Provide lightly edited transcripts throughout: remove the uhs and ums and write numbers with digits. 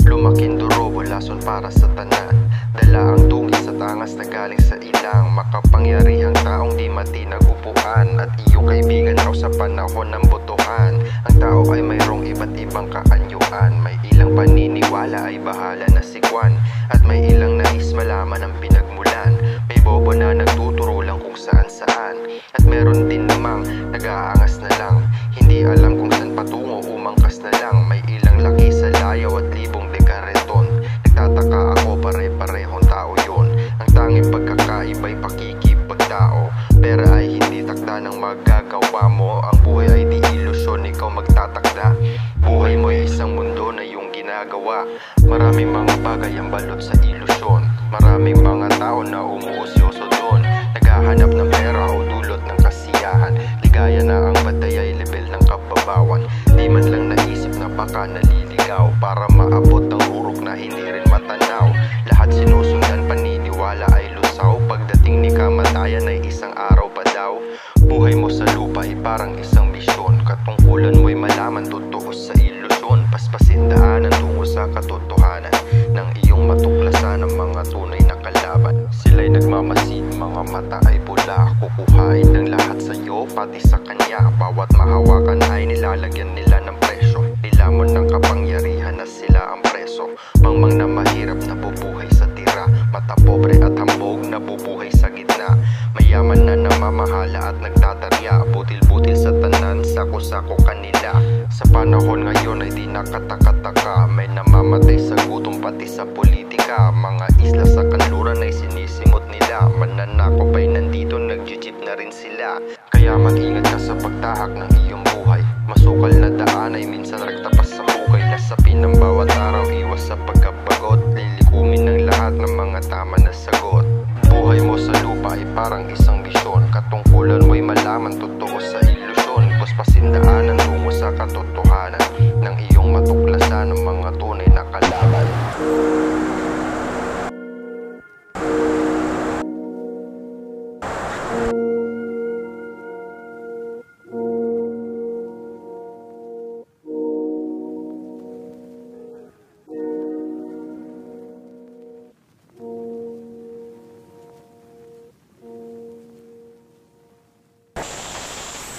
Lumaking durobo, lason para sa tanan. Dala ang dungis at angas na galing sa ilang makapangyarihang taong di matinagupuan. At iyong kaibigan raw sa panahon ng botohan. Ang tao ay mayroong iba't ibang kaanyuan. May ilang paniniwala ay bahala na sikwan. At may ilang nais malaman ang pinagmulan. May bobo na nagtuturo lang kung saan-saan. At meron din namang nag-aangas na lang. Hindi alam kung saan patungo, umangkas na lang. May ilang laki sa layaw at libong dekareton. Nagtataka ako, pare-parehong tao yun. Ang tanging pagkakaiba'y pakikipagtao. Pera ay hindi takda ng magagawa mo. Ang buhay ay di ilusyon, ikaw magtatakda. Buhay mo'y isang mundo na iyong ginagawa. Maraming mga bagay ang balot sa ilusyon. Maraming mga tao na umuusyoso doon. Naghahanap ng pera o dulot ng kasiyahan. Ligaya na ang batay ay level ng kababawan. Di man lang naisip na baka naliligaw para maabot ang urok na hindi rin matanaw. Lahat sinusundan, paniniwala ay lusaw. Pagdating ni kamatayan ay isang araw pa daw. Buhay mo sa lupa ay parang isang misyon. Katungkulan mo'y malaman totoo sa ilusyon. Paspasin daanan tungo sa katotohanan ng iyong matuklasan ng mga tunay na kalaban. Sila'y nagmamasid, mga mata ay pula. Kukuhain ng lahat sa iyo, pati sa kanya. Bawat mahawakan ay nilalagyan nila ng presyo. Nilamon ng kapangyarihan na sila ang preso. Mangmang na mahirap na bubuhay sa tira. Mata pobre at hambog na bubuhay sa gitna. Mayaman na namamahala at nagtatarya. Butil-butil sa tanan, sako-sako kanila. Sa panahon ngayon ay di nakataka-taka. May namamatay sa gutom pati sa politika. Mga isla sa kanluran ay sinisimot nila. Mananakop ay nandito, nag-jeep na rin sila. Kaya mag-ingat ka sa pagtahak ng iyong buhay. Masukal na daan ay minsan nagtapas sa hukay. Lasapin ng bawat araw, iwas sa pagkabagot. Lilikumin ng lahat ng mga tama na sagot. Buhay mo sa lupa ay parang isang misyon. Katungkulan mo'y malaman totoo sa ilusyon. Puspasin daanan tungo sa katotohanan ng iyong matuklasan ng mga tunay na kalaban.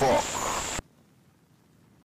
Fuck.